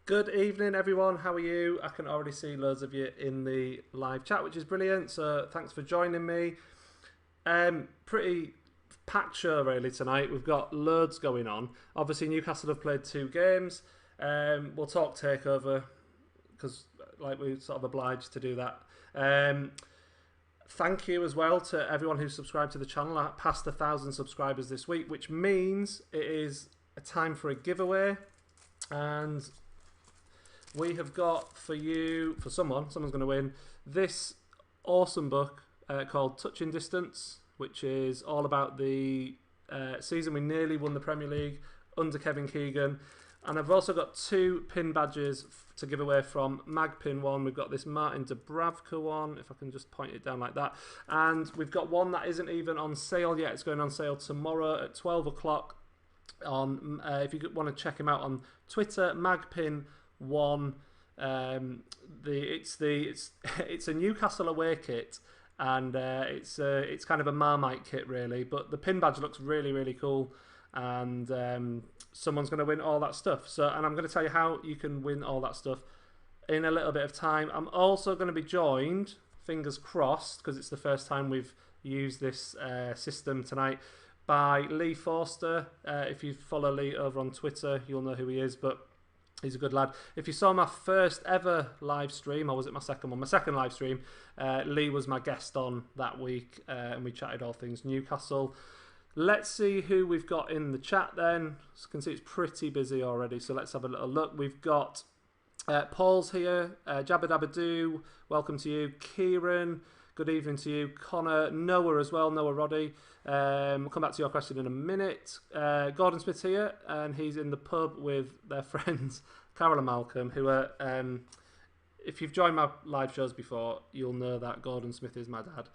Good evening, everyone. How are you? I can already see loads of you in the live chat, which is brilliant. So thanks for joining me. Pretty packed show really tonight. We've got loads going on. Obviously, Newcastle have played 2 games. We'll talk Takeover because, like, we're sort of obliged to do that. Thank you as well to everyone who's subscribed to the channel. I passed 1,000 subscribers this week, which means it is a time for a giveaway. And we have got for you, someone's going to win, this awesome book called Touching Distance, which is all about the season we nearly won the Premier League under Kevin Keegan. And I've also got 2 pin badges to give away from Magpin 1. We've got this Martin Dubravka one, if I can just point it down like that. And we've got one that isn't even on sale yet. It's going on sale tomorrow at 12 o'clock. On if you want to check him out on Twitter, Magpin1. It's a Newcastle away kit, and it's kind of a Marmite kit really. But the pin badge looks really cool, and someone's going to win all that stuff. So, and I'm going to tell you how you can win all that stuff in a little bit of time. I'm also going to be joined, fingers crossed, because it's the first time we've used this system tonight, by Lee Forster. If you follow Lee over on Twitter, you'll know who he is, but he's a good lad. If you saw my first ever live stream, or was it my second one? My second live stream, Lee was my guest on that week, and we chatted all things Newcastle. Let's see who we've got in the chat then. As you can see, it's pretty busy already, so let's have a little look. We've got Paul's here, Jabba Dabba Doo, welcome to you. Kieran, good evening to you. Connor, Noah as well, Noah Roddy. We'll come back to your question in a minute. Gordon Smith's here, and he's in the pub with their friends Carol and Malcolm, who are, if you've joined my live shows before, you'll know that Gordon Smith is my dad.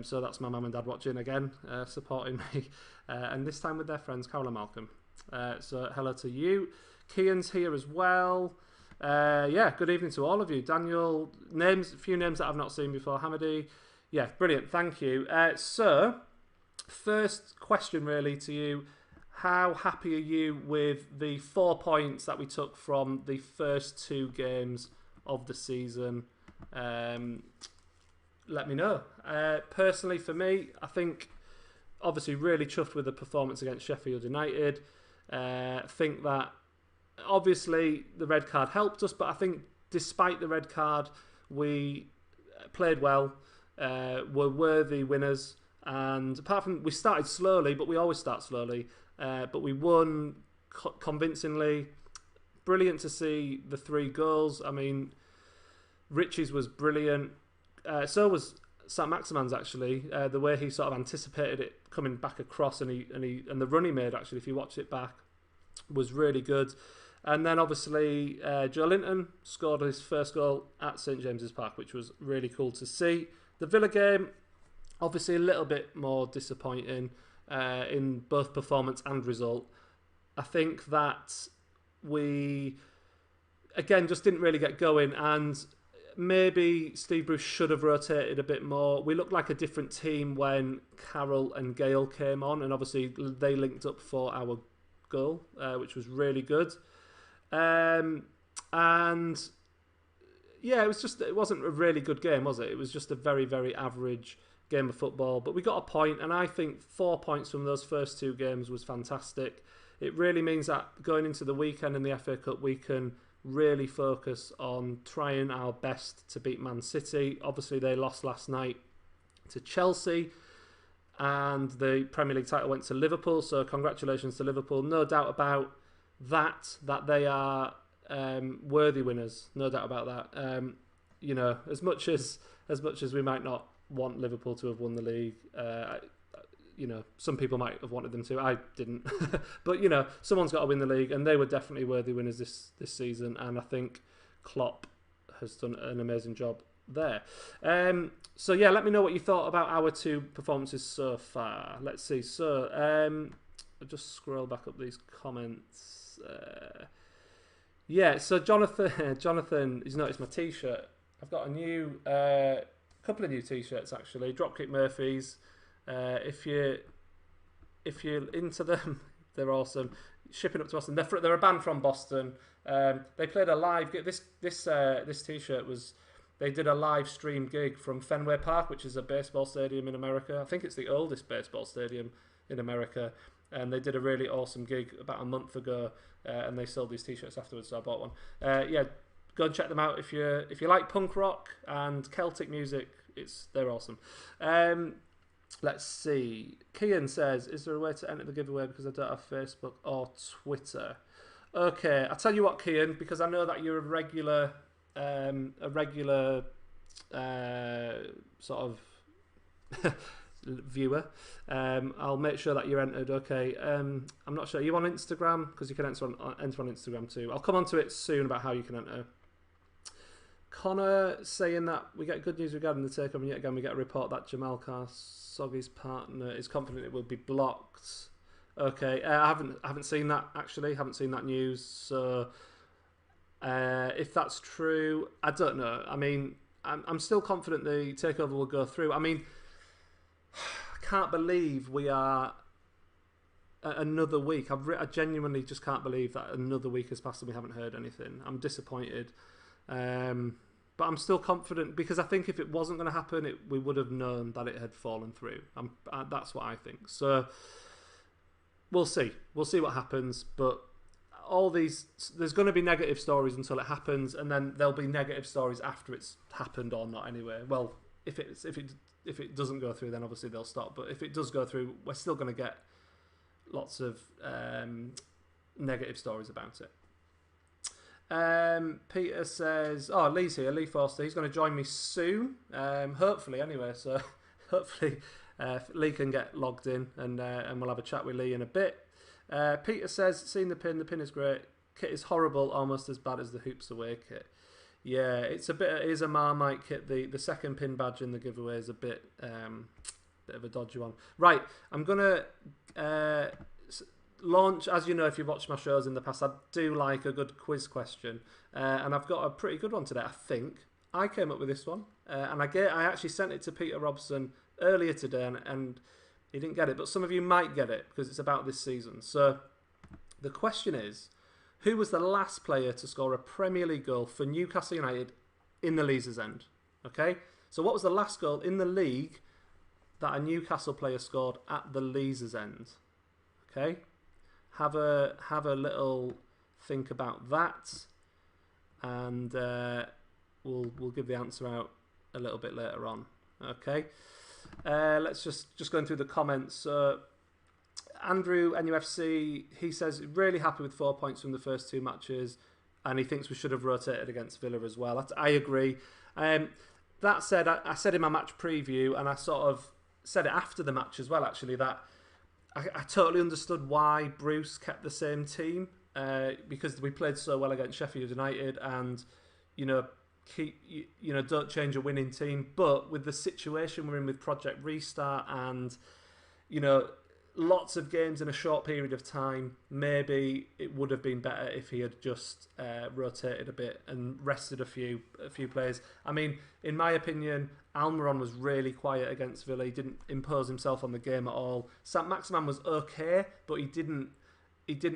So that's my mum and dad watching again, supporting me, and this time with their friends Carol and Malcolm. So hello to you. Kian's here as well. Yeah, good evening to all of you. Daniel, a few names that I've not seen before. Hamady, yeah, brilliant, thank you. So, first question really to you: how happy are you with the 4 points that we took from the first 2 games of the season? Let me know. Personally, for me, I think obviously really chuffed with the performance against Sheffield United. Think that obviously the red card helped us, but I think despite the red card, we played well, were worthy winners, and apart from we started slowly, but we always start slowly, but we won convincingly. Brilliant to see the 3 goals. I mean, Richie's was brilliant. So was Sam Maximan's actually. The way he sort of anticipated it coming back across, and the run he made actually, if you watch it back, was really good. And then obviously Joe Linton scored his first goal at St James's Park, which was really cool to see. The Villa game, obviously a little bit more disappointing in both performance and result. I think that we again just didn't really get going, and maybe Steve Bruce should have rotated a bit more. We looked like a different team when Carroll and Gale came on, and obviously they linked up for our goal, which was really good. And yeah, it wasn't a really good game, was it? It was just a very average game of football, but we got a point, and I think 4 points from those first 2 games was fantastic. It really means that going into the weekend in the FA Cup, we can really focus on trying our best to beat Man City. Obviously they lost last night to Chelsea, and the Premier League title went to Liverpool, so congratulations to Liverpool. No doubt about that they are worthy winners, no doubt about that. You know, as much as we might not want Liverpool to have won the league, you know, some people might have wanted them to. I didn't. But, you know, someone's got to win the league, and they were definitely worthy winners this season, and I think Klopp has done an amazing job there. So, yeah, let me know what you thought about our 2 performances so far. Let's see. So, I'll just scroll back up these comments. Yeah, so Jonathan, he's noticed my T-shirt. I've got a couple of new T-shirts, actually. Dropkick Murphys. If you're into them, they're awesome. shipping up to Boston. They're a band from Boston. They played a live gig. This T-shirt was. They did a live stream gig from Fenway Park, which is a baseball stadium in America. I think it's the oldest baseball stadium in America. And they did a really awesome gig about a month ago, and they sold these T-shirts afterwards. So I bought one. Yeah, go and check them out if you like punk rock and Celtic music. They're awesome. Let's see. Kian says, "Is there a way to enter the giveaway because I don't have Facebook or Twitter?" Okay, I'll tell you what, Kian, because I know that you're a regular sort of viewer. I'll make sure that you're entered. Okay. I'm not sure. Are you on Instagram? Because you can enter on Instagram too. I'll come on to it soon about how you can enter. Connor saying that we get good news regarding the takeover, and yet again we get a report that Jamal Khashoggi's partner is confident it will be blocked. Okay, I haven't seen that actually. Haven't seen that news. So if that's true, I don't know. I mean, I'm still confident the takeover will go through. I mean, I can't believe we are another week. I genuinely just can't believe that another week has passed and we haven't heard anything. I'm disappointed. But I'm still confident because I think if it wasn't going to happen, we would have known that it had fallen through. That's what I think. So we'll see. We'll see what happens. But there's going to be negative stories until it happens, and then there'll be negative stories after it's happened or not. Anyway, well, if it doesn't go through, then obviously they'll stop. But if it does go through, we're still going to get lots of negative stories about it. Peter says, Lee's here, Lee Forster. He's going to join me soon, hopefully anyway, so hopefully Lee can get logged in and we'll have a chat with Lee in a bit. Peter says, seen the pin is great, kit is horrible, almost as bad as the Hoops Away kit. Yeah, it is a Marmite kit. The second pin badge in the giveaway is a bit of a dodgy one. Right, I'm going to launch, as you know, if you've watched my shows in the past, I do like a good quiz question, and I've got a pretty good one today. I think I came up with this one, and I actually sent it to Peter Robson earlier today, and he didn't get it, but some of you might get it because it's about this season. So the question is, who was the last player to score a Premier League goal for Newcastle United in the Leazes End? Okay, so what was the last goal in the league that a Newcastle player scored at the Leazes End? Okay. Have a little think about that, and we'll give the answer out a little bit later on. Okay, let's just going through the comments. Andrew NUFC, he says really happy with 4 points from the first two matches, and he thinks we should have rotated against Villa as well. I agree. That said, I said in my match preview, and I sort of said it after the match as well. Actually, that. I totally understood why Bruce kept the same team because we played so well against Sheffield United, and don't change a winning team. But with the situation we're in with Project Restart, and lots of games in a short period of time, maybe it would have been better if he had just rotated a bit and rested a few players. I mean, in my opinion, Almiron was really quiet against Villa. He didn't impose himself on the game at all. Saint-Maximin was okay, but he didn't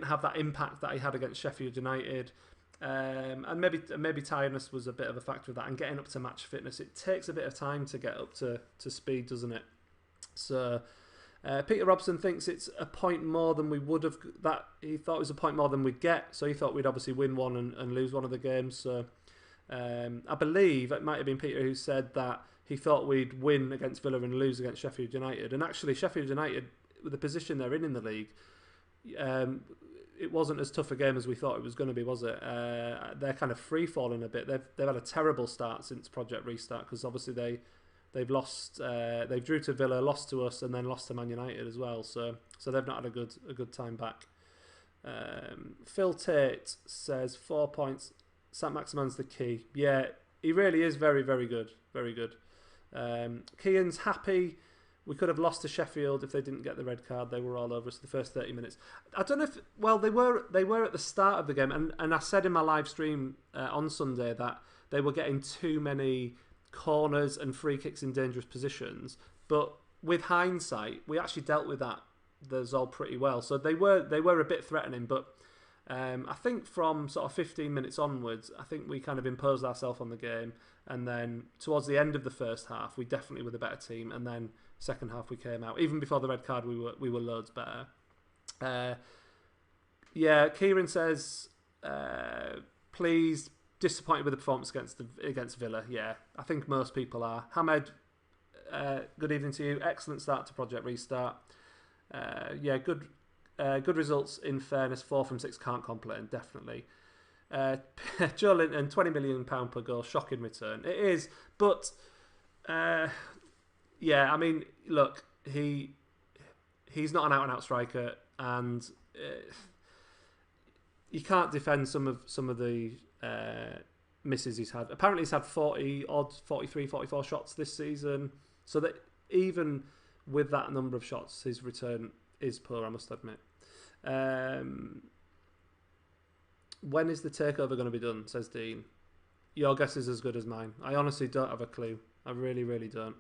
have that impact that he had against Sheffield United. And maybe tiredness was a bit of a factor of that. And getting up to match fitness, it takes a bit of time to get up to speed, doesn't it? So Peter Robson thinks it's a point more than we would have. That he thought it was a point more than we'd get. So he thought we'd obviously win one and lose one of the games. So I believe it might have been Peter who said that he thought we'd win against Villa and lose against Sheffield United. And actually, Sheffield United, with the position they're in the league, it wasn't as tough a game as we thought it was going to be, was it? They're kind of free falling a bit. They've had a terrible start since Project Restart because obviously they've lost. They drew to Villa, lost to us, and then lost to Man United as well. So they've not had a good time back. Phil Tate says 4 points. Saint-Maximin's the key. Yeah, he really is very, very good. Very good. Kean's happy. We could have lost to Sheffield if they didn't get the red card. They were all over us the first 30 minutes. I don't know if... Well, they were at the start of the game. And I said in my live stream on Sunday that they were getting too many corners and free kicks in dangerous positions. But with hindsight, we actually dealt with that those all pretty well. So they were a bit threatening, but I think from sort of 15 minutes onwards, I think we kind of imposed ourselves on the game, and then towards the end of the first half, we definitely were the better team, and then second half we came out. Even before the red card, we were loads better. Kieran says, please, disappointed with the performance against Villa. Yeah, I think most people are. Hamed, good evening to you. Excellent start to Project Restart. Good results in fairness. 4 from 6 can't complain, definitely. Joe Linton, £20 million per goal, shocking return. It is, but I mean, look, he's not an out-and-out striker, and you can't defend some of the misses he's had. Apparently he's had 43, 44 shots this season, so that even with that number of shots, his return is poor, I must admit. When is the takeover going to be done, says Dean. Your guess is as good as mine. I honestly don't have a clue. I really, really don't.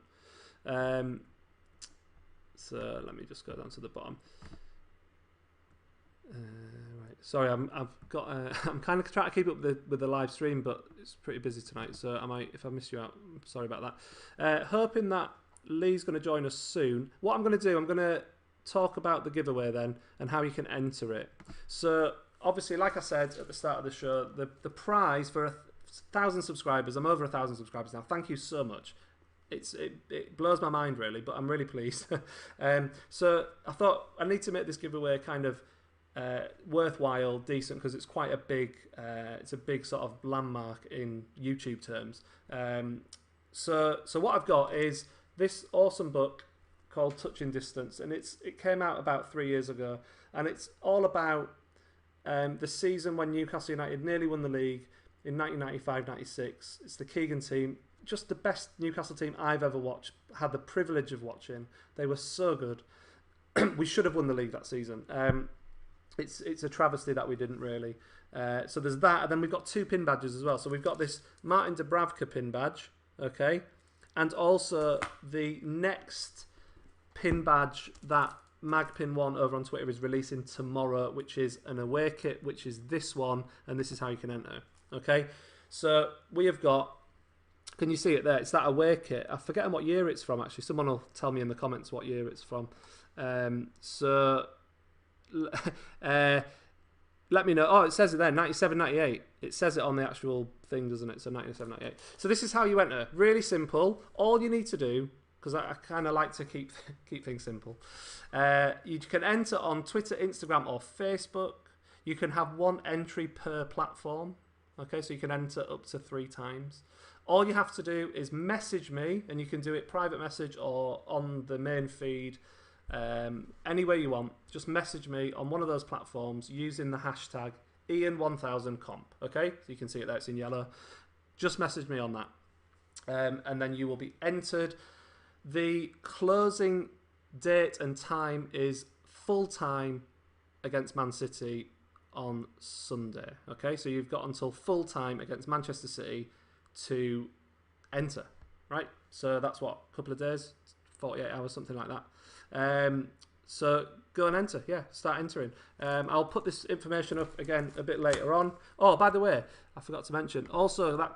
So let me just go down to the bottom. Right. Sorry, I'm kind of trying to keep up with the live stream, but it's pretty busy tonight. So if I miss you out, I'm sorry about that. Hoping that Lee's going to join us soon. What I'm going to do, I'm going to talk about the giveaway then and how you can enter it. So obviously, like I said at the start of the show, the prize for 1,000 subscribers. I'm over 1,000 subscribers now. Thank you so much. It blows my mind really, but I'm really pleased. So I thought I need to make this giveaway kind of worthwhile, decent, because it's quite a big sort of landmark in YouTube terms. So what I've got is this awesome book called Touching Distance, and it came out about 3 years ago, and it's all about the season when Newcastle United nearly won the league in 1995-96. It's the Keegan team, just the best Newcastle team I've ever watched, had the privilege of watching. They were so good. We should have won the league that season. It's a travesty that we didn't really. So there's that, and then we've got 2 pin badges as well. So we've got this Martin Dubravka pin badge, okay, and also the next pin badge that Magpin1 over on Twitter is releasing tomorrow, which is an away kit, which is this one, and this is how you can enter. Okay, so we have got. Can you see it there? It's that away kit. I forget what year it's from, actually. Someone will tell me in the comments what year it's from. Let me know. Oh, it says it there, 97-98. It says it on the actual thing, doesn't it? So 97-98. So this is how you enter. Really simple. All you need to do, because I kind of like to keep things simple. You can enter on Twitter, Instagram, or Facebook. You can have 1 entry per platform. Okay, so you can enter up to 3 times. All you have to do is message me, and you can do it private message or on the main feed, any way you want. Just message me on one of those platforms using the hashtag Ian1000comp. Okay, so you can see it there, it's in yellow. Just message me on that, and then you will be entered. The closing date and time is full time against Man City on Sunday. Okay, so you've got until full time against Manchester City to enter, right? So that's what, a couple of days, 48 hours, something like that. So go and enter, start entering. I'll put this information up again a bit later on. Oh, by the way, I forgot to mention also that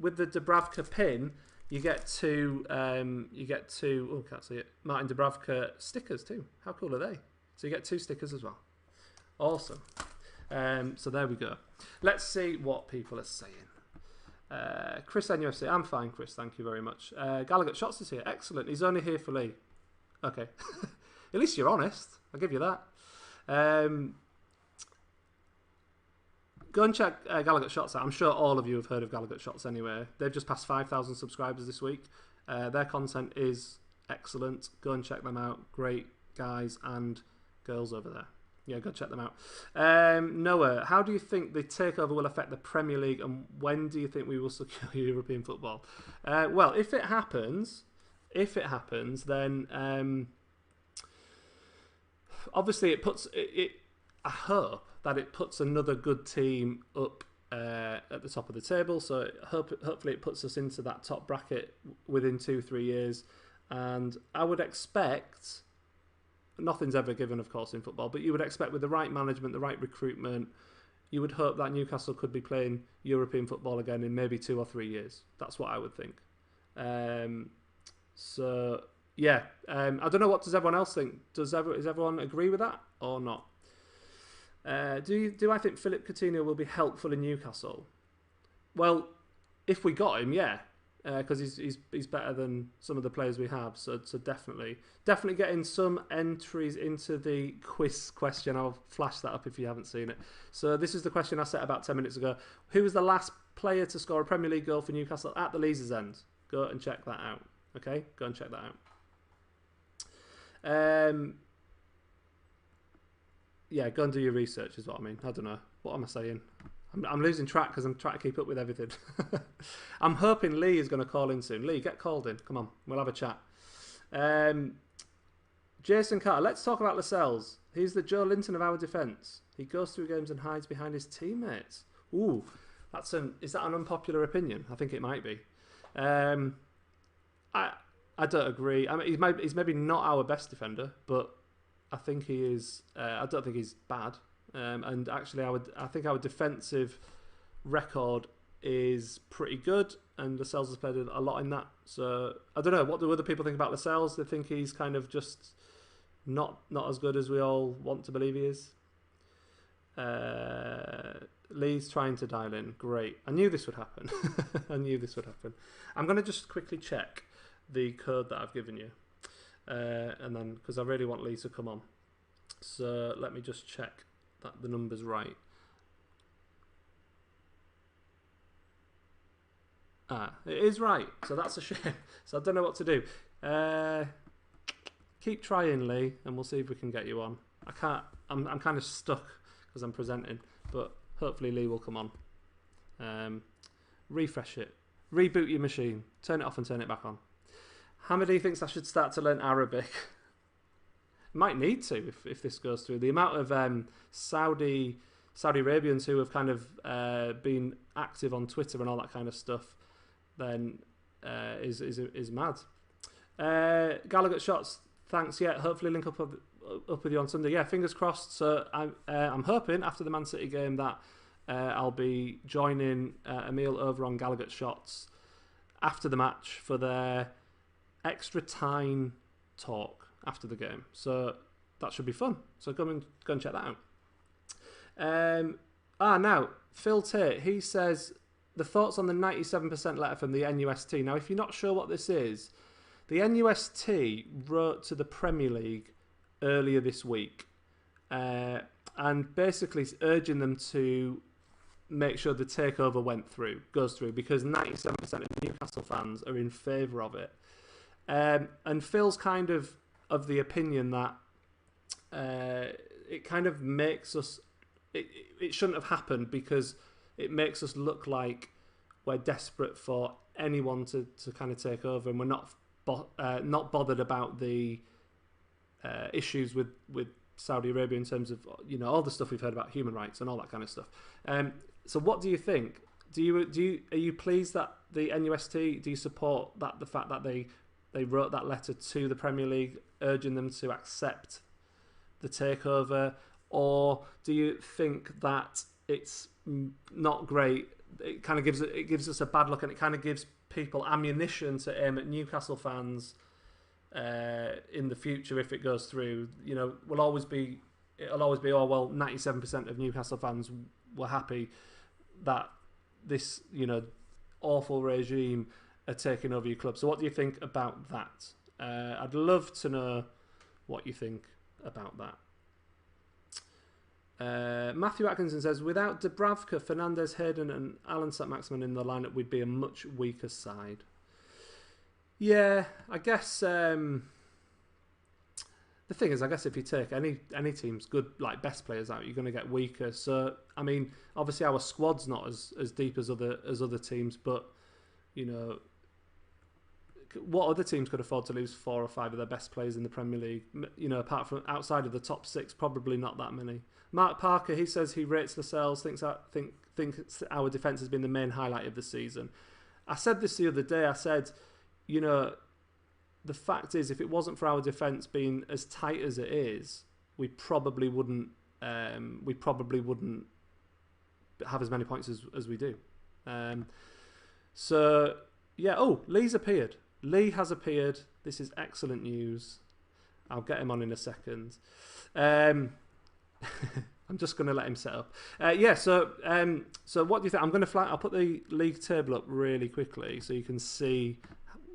with the Dubravka pin, you get 2 oh, can't see it, Martin Dubravka stickers too. How cool are they? So you get 2 stickers as well. Awesome. So there we go. Let's see what people are saying. Chris NUFC, I'm fine, Chris, thank you very much. Gallagher Shots is here, excellent. He's only here for Lee. Okay, at least you're honest. I'll give you that. Go and check Gallagher Shots out. I'm sure all of you have heard of Gallagher Shots anyway. They've just passed 5,000 subscribers this week. Their content is excellent. Go and check them out. Great guys and girls over there. Yeah, go check them out. Noah, how do you think the takeover will affect the Premier League, and when do you think we will secure European football? Well, if it happens, then obviously it puts it. I hope that it puts another good team up at the top of the table. So hopefully it puts us into that top bracket within 2-3 years, and I would expect nothing's ever given, of course, in football, but you would expect with the right management, the right recruitment, you would hope that Newcastle could be playing European football again in maybe 2 or 3 years. That's what I would think. So yeah, I don't know, what does everyone else think? Does everyone agree with that or not? Do I think Philip Coutinho will be helpful in Newcastle? Well, if we got him, yeah, because he's better than some of the players we have. So definitely getting some entries into the quiz question. I'll flash that up if you haven't seen it. So this is the question I set about 10 minutes ago. Who was the last player to score a Premier League goal for Newcastle at the Leazes End? Go and check that out. Okay, go and check that out. Yeah, go and do your research is what I mean. I don't know. What am I saying? I'm losing track because I'm trying to keep up with everything. I'm hoping Lee is going to call in soon. Lee, get called in. Come on, we'll have a chat. Jason Carter, let's talk about Lascelles. He's the Joe Linton of our defence. He goes through games and hides behind his teammates. Ooh, is that an unpopular opinion? I think it might be. I don't agree. I mean, he's maybe not our best defender, but I think he is. I don't think he's bad. And actually, I think our defensive record is pretty good, and Lascelles has played a lot in that. So I don't know. What do other people think about Lascelles? They think he's kind of just not as good as we all want to believe he is. Lee's trying to dial in. Great. I knew this would happen. I'm going to just quickly check the code that I've given you, and then because I really want Lee to come on. So let me just check that the number's right. It is right. So that's a shame. So I don't know what to do. Keep trying, Lee, and we'll see if we can get you on. I can't. I'm kind of stuck because I'm presenting, but hopefully Lee will come on. Refresh it. Reboot your machine. Turn it off and turn it back on. Hamidi thinks I should start to learn Arabic. Might need to if this goes through. The amount of Saudi Arabians who have kind of been active on Twitter and all that kind of stuff, then is mad. Gallagher shots. Thanks. Yeah, hopefully link up with you on Sunday. Yeah, fingers crossed. So I'm hoping after the Man City game that I'll be joining Emil over on Gallagher shots after the match for their extra time talk after the game. So that should be fun. So go and check that out. Now Phil Tate, he says the thoughts on the 97% letter from the NUST. Now, if you're not sure what this is, the NUST wrote to the Premier League earlier this week, and basically urging them to make sure the takeover goes through, because 97% of Newcastle fans are in favour of it. And Phil's kind of the opinion that it kind of makes us... It shouldn't have happened because it makes us look like we're desperate for anyone to kind of take over, and we're not bothered about the issues with Saudi Arabia in terms of, you know, all the stuff we've heard about human rights and all that kind of stuff. So what do you think? Are you pleased that the NUST, do you support that, the fact that they wrote that letter to the Premier League urging them to accept the takeover, or do you think that it's not great? It kind of gives us a bad look, and it kind of gives people ammunition to aim at Newcastle fans in the future if it goes through. You know, it'll always be, oh well, 97% of Newcastle fans were happy that this, you know, awful regime are taking over your club. So what do you think about that? I'd love to know what you think about that. Matthew Atkinson says, without Dubravka, Fernandes, Hayden and Alan Saint-Maximin in the lineup, we'd be a much weaker side. Yeah, I guess the thing is, I guess if you take any team's good, like, best players out, you're going to get weaker. So, I mean, obviously our squad's not as deep as other teams, but, you know, what other teams could afford to lose 4 or 5 of their best players in the Premier League? You know, apart from outside of the top 6, probably not that many. Mark Parker, he says he rates Lascelles, thinks our defence has been the main highlight of the season. I said this the other day. I said, you know, the fact is, if it wasn't for our defence being as tight as it is, we probably wouldn't have as many points as we do. So yeah. Oh, Lee's appeared. Lee has appeared. This is excellent news. I'll get him on in a second. I'm just going to let him set up. So what do you think? I'm going to I'll put the league table up really quickly so you can see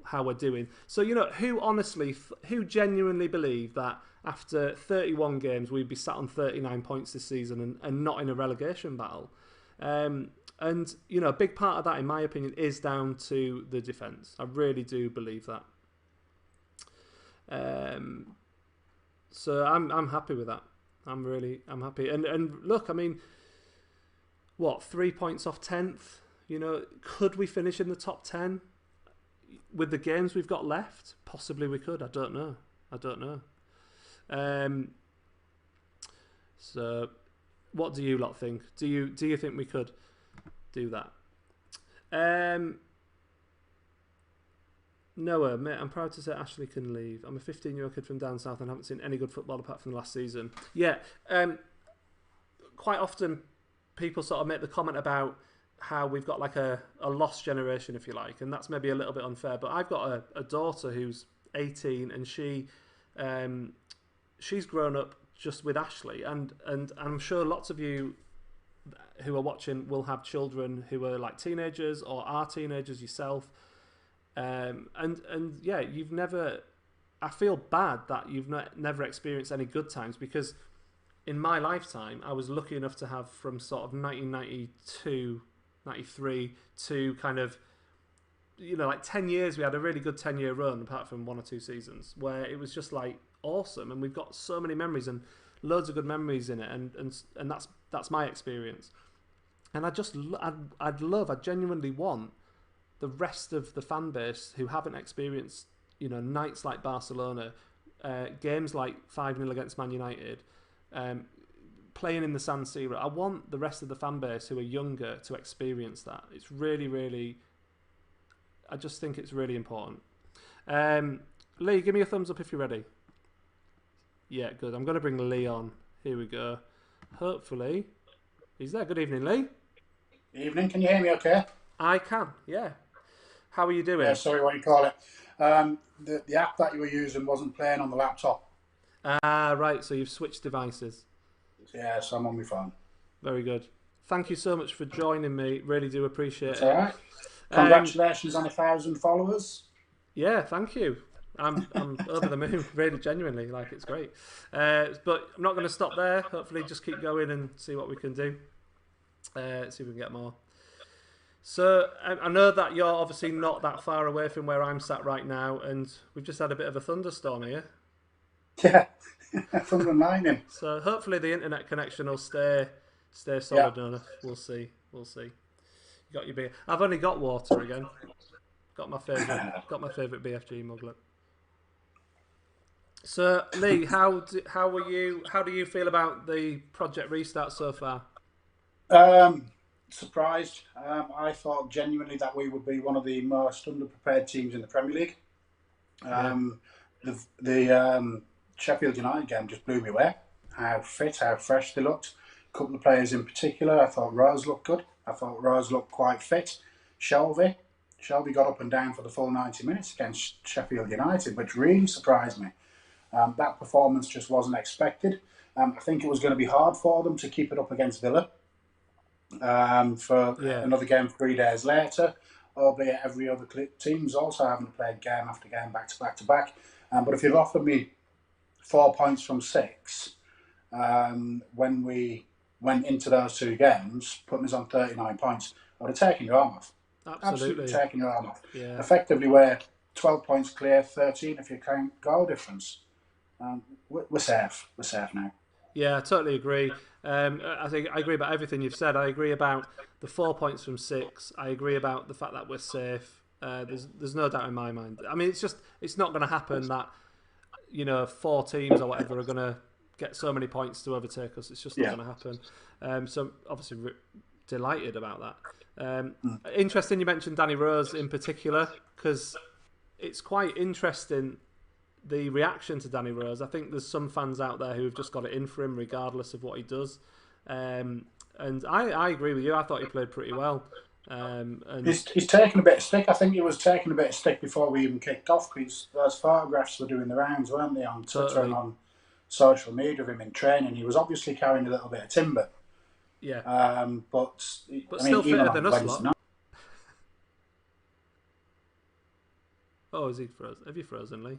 how we're doing. So, who genuinely believed that after 31 games we'd be sat on 39 points this season and not in a relegation battle? And, a big part of that, in my opinion, is down to the defence. I really do believe that. So I'm happy with that. I'm happy. And look, I mean, 3 points off 10th? Could we finish in the top 10 with the games we've got left? Possibly we could. I don't know. So what do you lot think? Do you think we could do that? Noah, mate, I'm proud to say Ashley can leave. I'm a 15-year-old kid from down south and haven't seen any good football apart from the last season. Yeah, quite often people sort of make the comment about how we've got like a lost generation, if you like, and that's maybe a little bit unfair. But I've got a daughter who's 18, and she's grown up just with Ashley, and I'm sure lots of you who are watching will have children who are like teenagers or are teenagers yourself. And yeah, you've never. I feel bad that you've never experienced any good times, because in my lifetime I was lucky enough to have from sort of 1992, 93 to kind of, like 10 years. We had a really good 10-year run, apart from 1 or 2 seasons where it was just like awesome, and we've got so many memories and loads of good memories in it, and that's my experience. And I genuinely want the rest of the fan base who haven't experienced, nights like Barcelona, games like 5-0 against Man United, playing in the San Siro. I want the rest of the fan base who are younger to experience that. It's really, really, I just think it's really important. Lee, give me a thumbs up if you're ready. Yeah, good. I'm going to bring Lee on. Here we go. Hopefully he's there. Good evening, Lee. Evening. Can you hear me okay? I can, yeah. How are you doing? Yeah, sorry, what you call it. The app that you were using wasn't playing on the laptop. Right. So you've switched devices. Yeah, so I'm on my phone. Very good. Thank you so much for joining me. Really do appreciate it. All right. Congratulations on 1,000 followers. Yeah, thank you. I'm over the moon, really, genuinely. Like, it's great. But I'm not going to stop there. Hopefully, just keep going and see what we can do. See if we can get more. So I know that you're obviously not that far away from where I'm sat right now, and we've just had a bit of a thunderstorm here. Yeah, thunder and lightning. So hopefully the internet connection will stay solid enough. We'll see. You got your beer. I've only got water again. Got my favourite BFG muglet. So Lee, how do you feel about the project restart so far? Surprised. I thought genuinely that we would be one of the most underprepared teams in the Premier League. The Sheffield United game just blew me away. How fit, how fresh they looked. A couple of players in particular. I thought Rose looked good. I thought Rose looked quite fit. Shelby got up and down for the full 90 minutes against Sheffield United, which really surprised me. That performance just wasn't expected. I think it was going to be hard for them to keep it up against Villa. For another game 3 days later, albeit every other team's also having to play game after game, back to back. But if you'd offered me 4 points from 6 when we went into those 2 games, putting us on 39 points, I would have taken your arm off. Absolutely taken your arm off. Yeah. Effectively, we're 12 points clear, 13 if you count goal difference. We're safe. We're safe now. Yeah, I totally agree. I think I agree about everything you've said. I agree about the 4 points from 6. I agree about the fact that we're safe. There's no doubt in my mind. I mean, it's not going to happen that 4 teams or whatever are going to get so many points to overtake us. It's just not going to happen. So obviously delighted about that. Interesting you mentioned Danny Rose in particular, because it's quite interesting, the reaction to Danny Rose. I think there's some fans out there who have just got it in for him regardless of what he does. And I agree with you. I thought he played pretty well. And he's taken a bit of stick. I think he was taking a bit of stick before we even kicked off, because those photographs were doing the rounds, weren't they, on Twitter and on social media of him in training. He was obviously carrying a little bit of timber. Yeah. But still fitter than us lot. Oh, is he frozen? Have you frozen, Lee?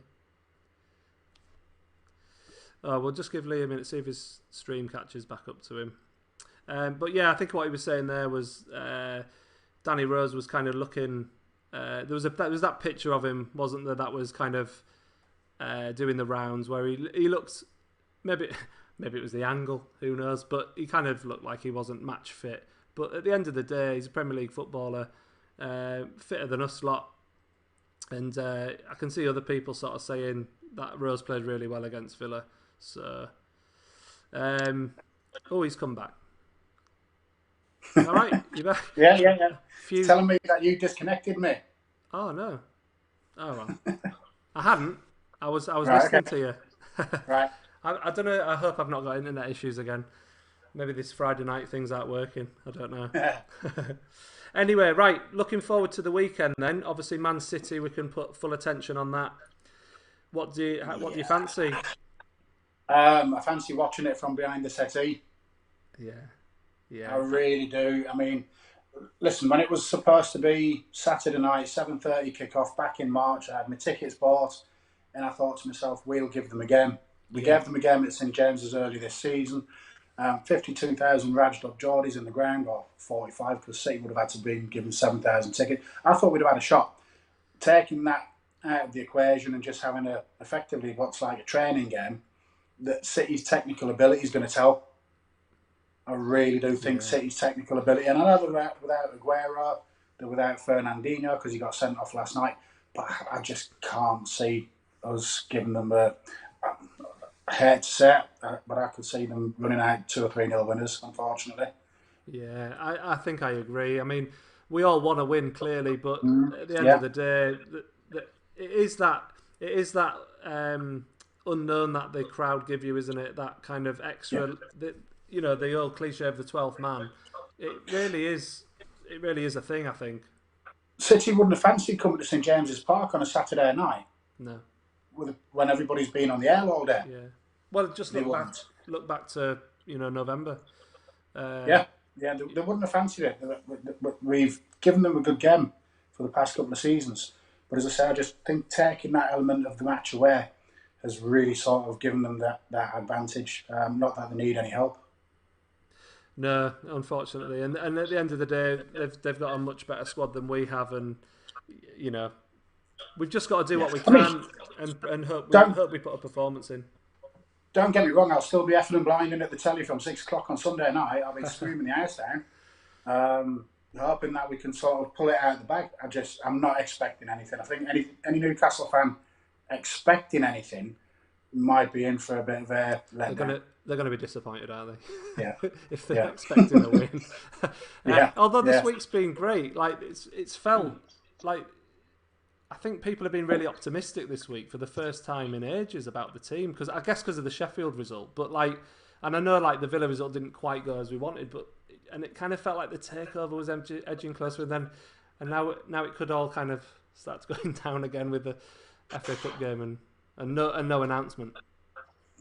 Oh, we'll just give Lee a minute, see if his stream catches back up to him. But yeah, I think what he was saying there was Danny Rose was kind of looking. There was that picture of him, wasn't there? That was kind of doing the rounds where he looked. Maybe it was the angle, who knows? But he kind of looked like he wasn't match fit. But at the end of the day, he's a Premier League footballer, fitter than us lot. And I can see other people sort of saying that Rose played really well against Villa. So, he's come back. All right, you back? Yeah. Telling me that you disconnected me. Oh no. Oh well. I hadn't. I was listening to you. Right. I don't know. I hope I've not got internet issues again. Maybe this Friday night things aren't working. I don't know. Anyway, right. Looking forward to the weekend then. Obviously, Man City. We can put full attention on that. What do you fancy? I fancy watching it from behind the settee. Yeah. I really do. I mean, listen, when it was supposed to be Saturday night, 7:30 kickoff back in March, I had my tickets bought, and I thought to myself, we'll give them a game. We gave them a game at St James's early this season. 52,000 ragged up Geordies in the ground, or 45, because City would have had to be given 7,000 tickets. I thought we'd have had a shot. Taking that out of the equation and just having effectively what's like a training game, that City's technical ability is going to tell. I really do think City's technical ability, and I know they're without Aguero, they're without Fernandinho because he got sent off last night, but I just can't see us giving them I hate to say it, but I could see them running out 2 or 3-0 winners, unfortunately. Yeah, I think I agree. I mean, we all want to win, clearly, but at the end of the day, it is that unknown that the crowd give you, isn't it? That kind of extra, the old cliche of the 12th man. It really is a thing, I think. City wouldn't have fancied coming to St James's Park on a Saturday night. No. When everybody's been on the air all day. Yeah. Well, just look back to November. They wouldn't have fancied it. We've given them a good game for the past couple of seasons, but as I say, I just think taking that element of the match away has really sort of given them that advantage. Not that they need any help. No, unfortunately, and at the end of the day, they've got a much better squad than we have, and we've just got to do what we can and hope we put a performance in. Don't get me wrong, I'll still be effing and blinding at the telly from 6 o'clock on Sunday night. I'll be screaming the house down, hoping that we can sort of pull it out of the bag. I'm not expecting anything. I think any Newcastle fan expecting anything might be in for a bit of a letdown. They're going to be disappointed, aren't they? Yeah. If they're expecting a win. Although this week's been great, like it's felt like I think people have been really optimistic this week for the first time in ages about the team, because of the Sheffield result, but and I know the Villa result didn't quite go as we wanted, and it kind of felt like the takeover was edging closer, and now it could all kind of start going down again with the FA Cup game and no announcement.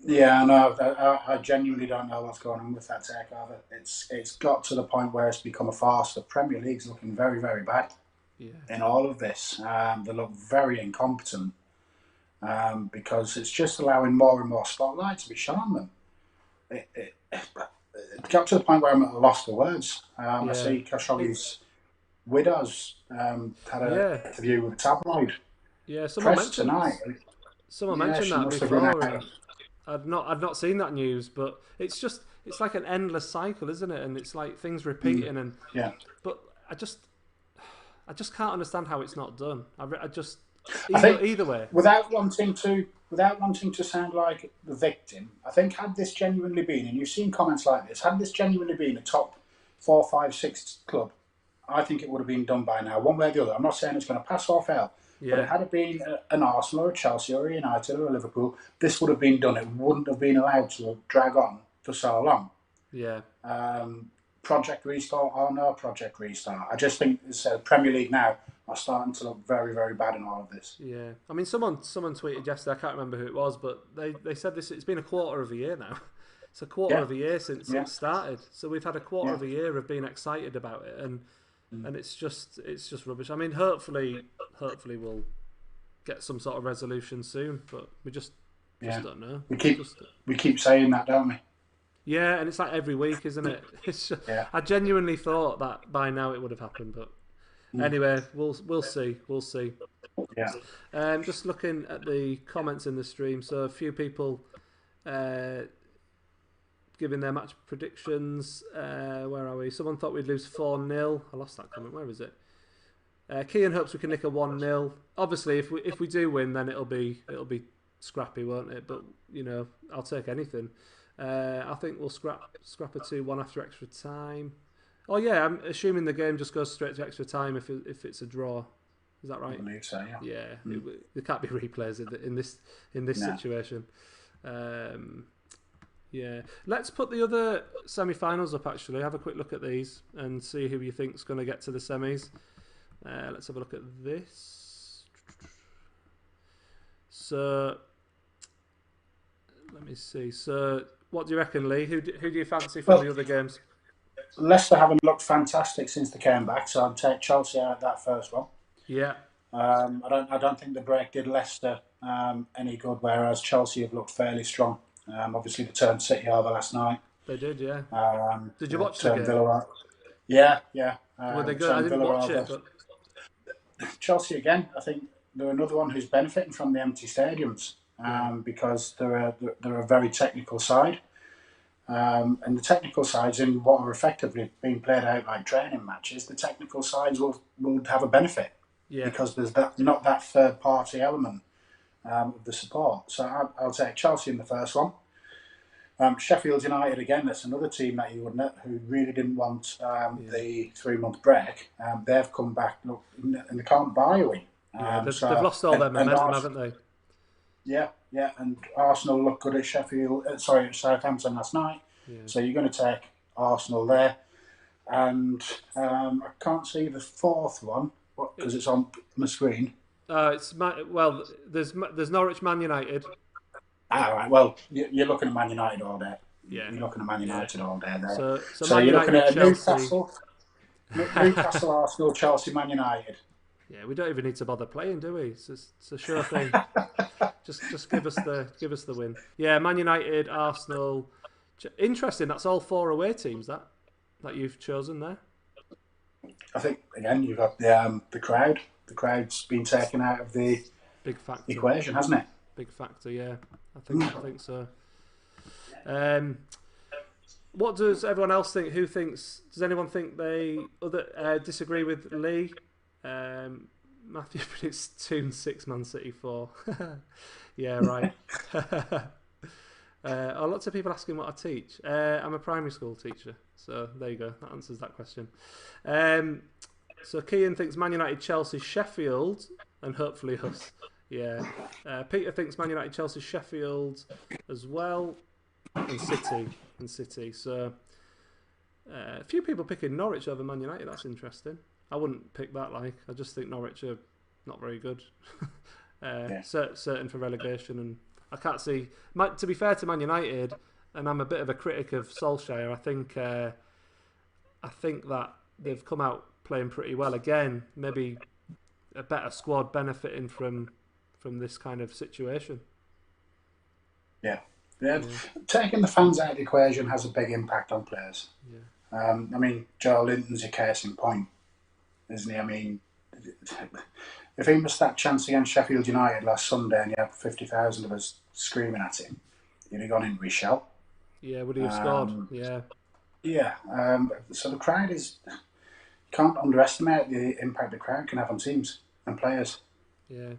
Yeah, I know. I genuinely don't know what's going on with that takeover. It's got to the point where it's become a farce. The Premier League's looking very, very bad in all of this. They look very incompetent because it's just allowing more and more spotlight to be shone on them. It got to the point where I'm at a loss for words. I see Khashoggi's widow's had an interview with a tabloid. Yeah, someone mentioned that before. I'd not seen that news, but it's like an endless cycle, isn't it? And it's like things repeating, but I just can't understand how it's not done. Either way, without wanting to sound like the victim, I think had this genuinely been, and you've seen comments like this, had this genuinely been a top 4, 5, 6 club, I think it would have been done by now, one way or the other. I'm not saying it's going to pass or fail, But Yeah. it had it been an Arsenal or a Chelsea or a United or a Liverpool, this would have been done. It wouldn't have been allowed to drag on for so long. Yeah. Project restart or no project restart. I just think the Premier League now are starting to look very, very bad in all of this. Yeah. I mean, someone tweeted yesterday. I can't remember who it was, but they said this. It's been a quarter of a year now. It's a quarter of a year since it started. So we've had a quarter of a year of being excited about it, and it's just rubbish. I mean, hopefully we'll get some sort of resolution soon, but we just don't know. We keep saying that, don't we? Yeah, and it's like every week, isn't it? It's just, I genuinely thought that by now it would have happened, but anyway, we'll see. Yeah. Just looking at the comments in the stream, so a few people giving their match predictions. Where are we? Someone thought we'd lose 4-0. I lost that comment. Where is it? Kean hopes we can nick a 1-0. Obviously, if we do win, then it'll be scrappy, won't it? But you know, I'll take anything. I think we'll scrap a 2-1 after extra time. Oh yeah, I'm assuming the game just goes straight to extra time if it's a draw. Is that right? I believe so. Yeah. Yeah. There can't be replays in this situation. Yeah. Let's put the other semi-finals up. Actually, have a quick look at these and see who you think's going to get to the semis. Let's have a look at this. So let me see. So what do you reckon, Lee? Who do you fancy for the other games? Leicester haven't looked fantastic since they came back, so I'd take Chelsea out of that first one. Yeah. I don't think the break did Leicester any good, whereas Chelsea have looked fairly strong. Obviously, they turned City over last night. They did, yeah. Did you watch the game? Villa, yeah. Were they good? I didn't watch it. But... Chelsea again. I think they're another one who's benefiting from the empty stadiums because they're a very technical side. And the technical sides in what are effectively being played out like training matches, the technical sides will have a benefit because there's not that third party element of the support. So I'll take Chelsea in the first one. Sheffield United again. That's another team that you wouldn't who really didn't want the 3-month break. They've come back and they can't buy a win. They've lost all their momentum, haven't they? Yeah, and Arsenal look good at Southampton last night. Yeah. So you're going to take Arsenal there, and I can't see the fourth one because it's on the screen. There's Norwich Man United. All right. Well, you're looking at Man United all day. Yeah, you're looking at Man United all day there. So you're looking at Chelsea. Newcastle, Arsenal, Chelsea, Man United. Yeah, we don't even need to bother playing, do we? It's a sure thing. just give us the win. Yeah, Man United, Arsenal. Interesting. That's all 4 away teams that you've chosen there. I think again you've got the crowd. The crowd's been taken out of the big factor equation, hasn't it? Big factor. Yeah, I think so. What does everyone else think? Does anyone think they disagree with Lee? Matthew predicts Toon 6, Man City 4. Yeah, right. Lots of people asking what I teach. I'm a primary school teacher, so there you go. That answers that question. So Kean thinks Man United, Chelsea, Sheffield, and hopefully us. Yeah. Peter thinks Man United, Chelsea, Sheffield as well, and City. So a few people picking Norwich over Man United. That's interesting. I wouldn't pick that. I just think Norwich are not very good. Certain for relegation, and I can't see. To be fair to Man United, and I'm a bit of a critic of Solskjaer. I think that they've come out playing pretty well again. Maybe a better squad benefiting from this kind of situation. Yeah. Taking the fans out of the equation has a big impact on players. Yeah. I mean, Joe Linton's a case in point, isn't he? I mean, if he missed that chance against Sheffield United last Sunday and you had 50,000 of us screaming at him, he'd have gone into his shell. Yeah, would he have scored? Yeah. Yeah. So the crowd is... You can't underestimate the impact the crowd can have on teams and players. Yeah.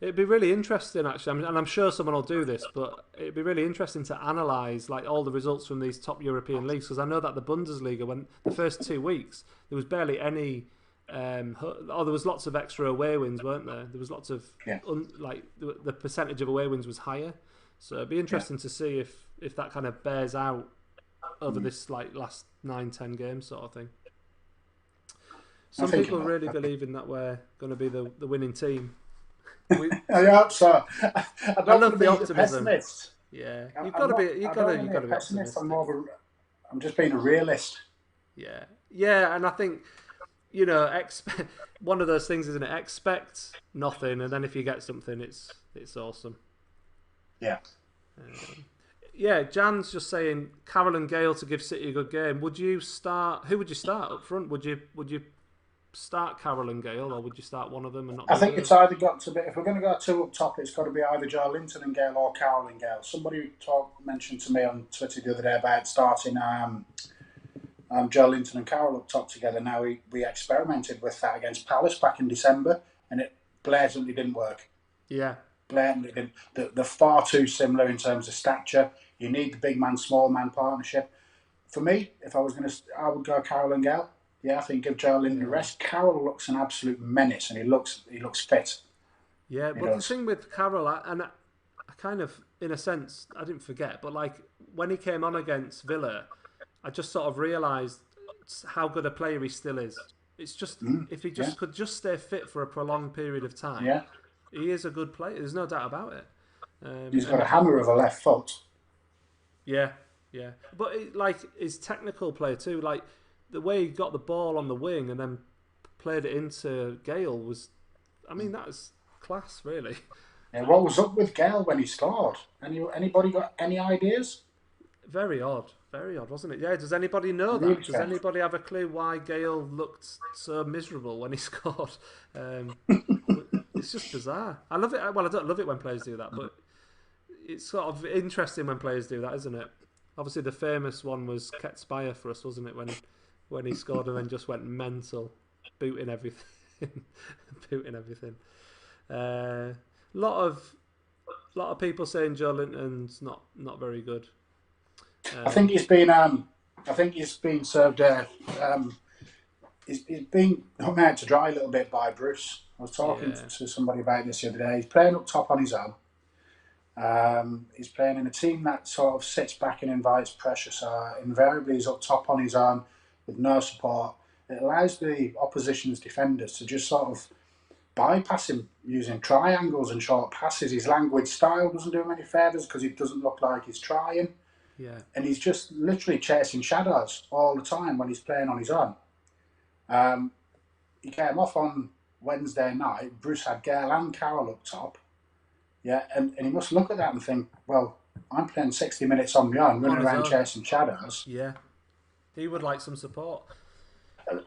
It'd be really interesting, actually, and I'm sure someone will do this, but it'd be really interesting to analyse all the results from these top European leagues, because I know that the Bundesliga, when the first 2 weeks, there was barely any there was lots of extra away wins, weren't there? There was lots of the percentage of away wins was higher. So it'd be interesting to see if that kind of bears out over this like last 9-10 games sort of thing. Some people really believing that we're going to be the winning team. I hope so. I love the optimism. Yeah, you've got to be optimistic. I'm just being a realist. Yeah, and I think one of those things, isn't it? Expect nothing, and then if you get something, it's awesome. Yeah. Jan's just saying Carroll and Gale to give City a good game. Who would you start up front? Would you start Carroll and Gale, or would you start one of them and not? I think it's either got to be, if we're going to go two up top, it's got to be either Joe Linton and Gale or Carroll and Gale. Somebody mentioned to me on Twitter the other day about starting Joe Linton and Carroll up top together. Now we experimented with that against Palace back in December, and it blatantly didn't work. Yeah. Blatantly didn't. They're far too similar in terms of stature. You need the big man, small man partnership. For me, if I was going to, I would go Carroll and Gale. Yeah, I think give Joe Linton a rest. Carroll looks an absolute menace, and he looks fit. Yeah, but the thing with Carroll, I kind of, in a sense, I didn't forget, but like when he came on against Villa, I just sort of realised how good a player he still is. It's just if he just could just stay fit for a prolonged period of time, he is a good player. There's no doubt about it. He's got a hammer of a left foot. Yeah. But his technical play too, like the way he got the ball on the wing and then played it into Gale was, that's class, really. Yeah, what was up with Gale when he scored? Anybody got any ideas? Very odd, wasn't it? Yeah, does anybody know that? Does anybody have a clue why Gale looked so miserable when he scored? It's just bizarre. I love it. Well, I don't love it when players do that, but it's sort of interesting when players do that, isn't it? Obviously, the famous one was Ketspire for us, wasn't it? When he scored and then just went mental, booting everything. A lot of people saying Joe Linton's not very good. I think he's been served. He's been hung out to dry a little bit by Bruce. I was talking to somebody about this the other day. He's playing up top on his own. He's playing in a team that sort of sits back and invites pressure. So invariably he's up top on his own with no support. It allows the opposition's defenders to just sort of bypass him using triangles and short passes. His languid style doesn't do him any favours because he doesn't look like he's trying. Yeah. And he's just literally chasing shadows all the time when he's playing on his own. He came off on Wednesday night. Bruce had Gale and Carroll up top. Yeah, and he must look at that and think, well, I'm playing 60 minutes on my own, running around chasing shadows. Yeah. He would like some support.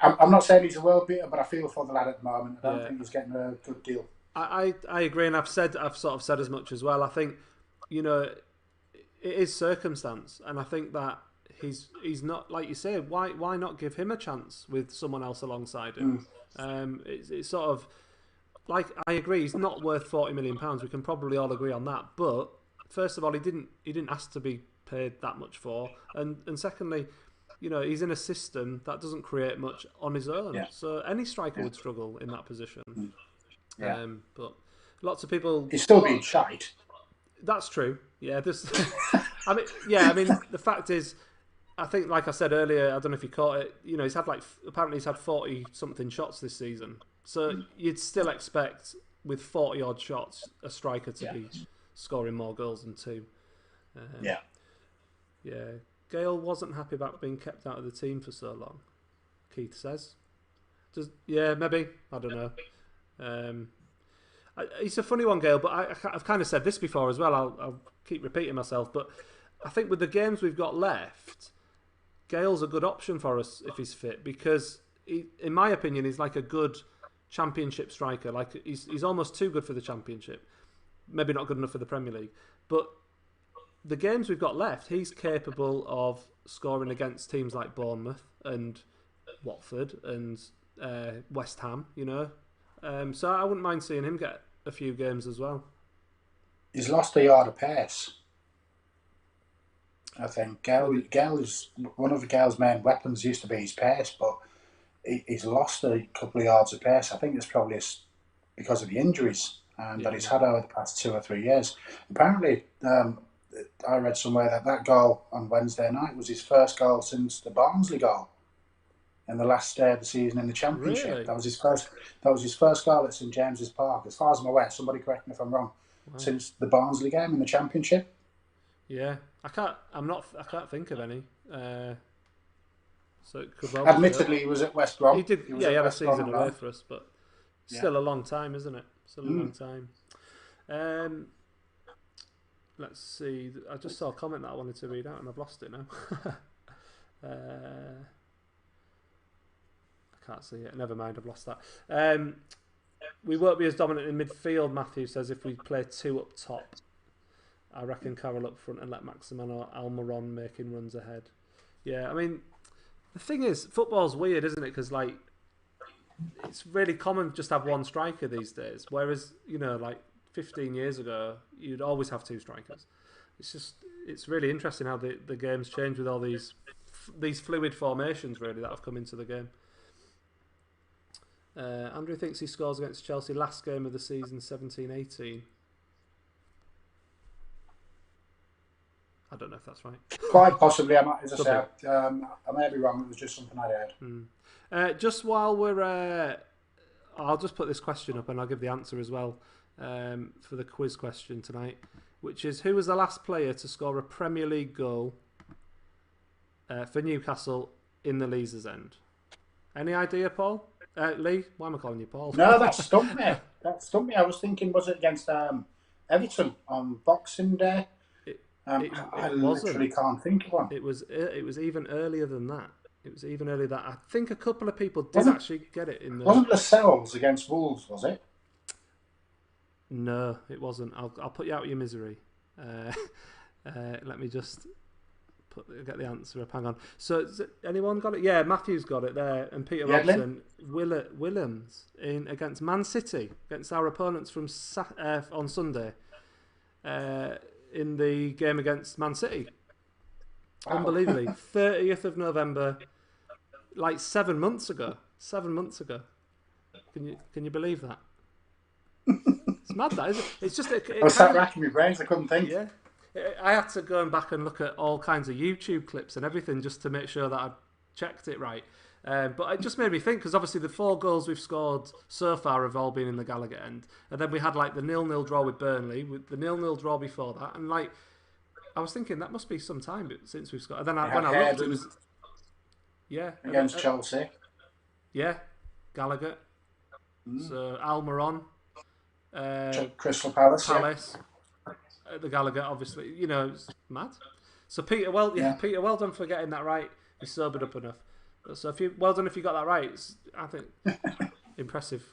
I'm not saying he's a world beater, but I feel for the lad at the moment. I don't think he's getting a good deal. I agree, and I've sort of said as much as well. I think, it is circumstance, and I think that he's not, like you say, why not give him a chance with someone else alongside him? It's sort of like, I agree, he's not worth £40 million. We can probably all agree on that. But first of all, he didn't ask to be paid that much for, and secondly, he's in a system that doesn't create much on his own. Yeah. So any striker would struggle in that position. Yeah. But lots of people... He's still being shite. That's true. Yeah. The fact is, I think, like I said earlier, I don't know if you caught it, apparently he's had 40-something shots this season. So you'd still expect, with 40-odd shots, a striker to be scoring more goals than two. Yeah. Gale wasn't happy about being kept out of the team for so long, Keith says. Maybe. I don't know. It's a funny one, Gale, but I've kind of said this before as well. I'll keep repeating myself, but I think with the games we've got left, Gale's a good option for us if he's fit, because in my opinion, he's like a good Championship striker. Like he's almost too good for the Championship. Maybe not good enough for the Premier League, but the games we've got left, he's capable of scoring against teams like Bournemouth and Watford and West Ham, So I wouldn't mind seeing him get a few games as well. He's lost a yard of pace. I think Gale is one of Gale's main weapons used to be his pace, but he's lost a couple of yards of pace. I think it's probably because of the injuries that he's had over the past 2 or 3 years. Apparently, I read somewhere that goal on Wednesday night was his first goal since the Barnsley goal in the last day of the season in the Championship. Really? That was his first. That was his first goal at St James's Park, as far as I'm aware. Somebody correct me if I'm wrong. Wow. Since the Barnsley game in the Championship. Yeah, I can't think of any. So it could well Admittedly, he was at West Brom. He did. He had a season away for us, but still a long time, isn't it? Still a long time. Let's see. I just saw a comment that I wanted to read out, and I've lost it now. I can't see it. Never mind, I've lost that. We won't be as dominant in midfield, Matthew says, if we play 2 up top. I reckon Carroll up front and let Maximano Almiron making runs ahead. Yeah, I mean, the thing is, football's weird, isn't it? Because, like, it's really common just to have one striker these days. Whereas, you know, like 15 years ago, you'd always have 2 strikers. It's really interesting how the game's changed with all these fluid formations, really, that have come into the game. Andrew thinks he scores against Chelsea last game of the season, 17-18. I don't know if that's right. Quite possibly. As I said, I may be wrong. It was just something I heard. Just while we're... I'll just put this question up and I'll give the answer as well for the quiz question tonight, which is, who was the last player to score a Premier League goal for Newcastle in the Leazes End? Any idea, Paul? Lee? Why am I calling you Paul? No, that stumped me. I was thinking, was it against Everton on Boxing Day? I literally can't think of one. It was even earlier than that. I think a couple of people did actually get it in there. Wasn't Lascelles against Wolves, was it? No, it wasn't. I'll put you out of your misery. Let me just get the answer up. Hang on. So, anyone got it? Yeah, Matthew's got it there, and Peter Robson, Williams against Man City, against our opponents from on Sunday, in the game against Man City. Wow. Unbelievably, 30th of November, like 7 months ago. 7 months ago. Can you believe that? It's mad, that, isn't it? It's just. I was sat racking my brains. I couldn't think. Yeah. I had to go back and look at all kinds of YouTube clips and everything just to make sure that I'd checked it right. But it just made me think, because obviously the 4 goals we've scored so far have all been in the Gallagher end. And then we had like the 0-0 draw with Burnley, with the 0-0 draw before that. And like, I was thinking that must be some time since we've scored. And then when I looked, it was... Yeah. Against Chelsea. Yeah. Gallagher. So Almiron. Crystal Palace. The Gallagher, obviously, you know, it's mad. So Peter, well done for getting that right. You sobered up enough. So well done if you got that right. I think impressive,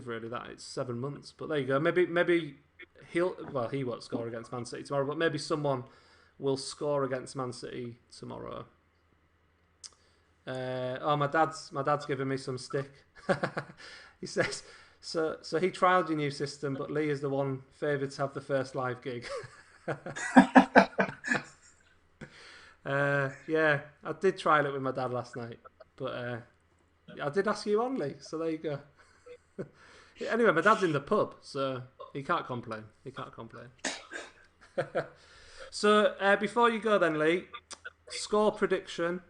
really. That it's 7 months, but there you go. Maybe he won't score against Man City tomorrow, but maybe someone will score against Man City tomorrow. My dad's giving me some stick. He says. So he trialled your new system, but Lee is the one favoured to have the first live gig. Yeah, I did trial it with my dad last night, but I did ask you on, Lee, so there you go. Anyway, my dad's in the pub, so he can't complain. So before you go then, Lee, score prediction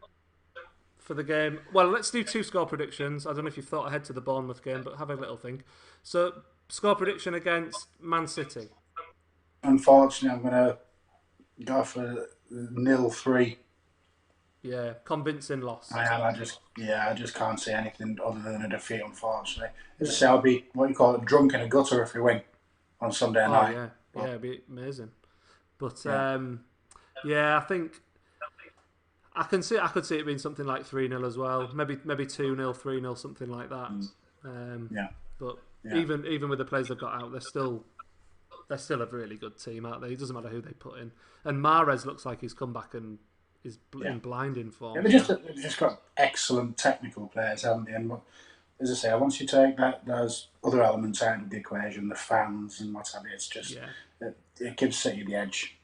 for the game. Well, let's do 2 score predictions. I don't know if you've thought ahead to the Bournemouth game, but have a little think. So, score prediction against Man City. Unfortunately, I'm going to go for 0-3. Yeah, convincing loss. I just can't see anything other than a defeat, unfortunately. As I say, I'll be, drunk in a gutter if we win on Sunday night. Yeah, it'd be amazing. But, I think... I could see it being something like 3-0 as well. Maybe 2-0, 3-0, something like that. But even with the players they've got out, they're still a really good team, aren't they? It doesn't matter who they put in. And Mahrez looks like he's come back and is in blinding form. Yeah, they've just got excellent technical players, haven't they? And as I say, once you take those other elements out of the equation, the fans and what have you, it's just it gives City the edge.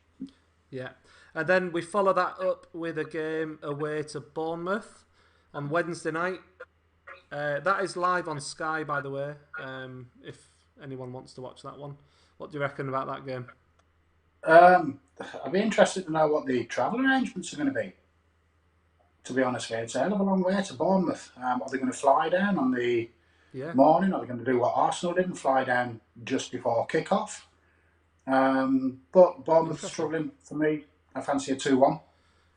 Yeah. And then we follow that up with a game away to Bournemouth on Wednesday night. That is live on Sky, by the way. If anyone wants to watch that one, what do you reckon about that game? I'd be interested to know what the travel arrangements are going to be. To be honest with you, it's a hell of a long way to Bournemouth. Are they going to fly down on the morning? Are they going to do what Arsenal did and fly down just before kick-off? But Bournemouth struggling for me. I fancy a 2-1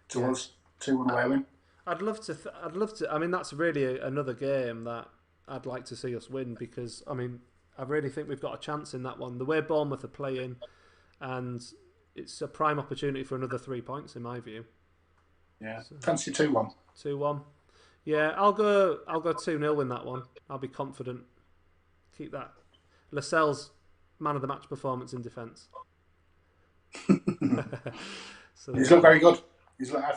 to us, 2-1 away win. I'd love to. I mean, that's really another game that I'd like to see us win because I mean, I really think we've got a chance in that one. The way Bournemouth are playing, and it's a prime opportunity for another 3 points in my view. Yeah, so, fancy 2-1. 2-1. Yeah, I'll go 2-0 in that one. I'll be confident. Keep that. Lascelles man of the match performance in defence. So he's looked very good.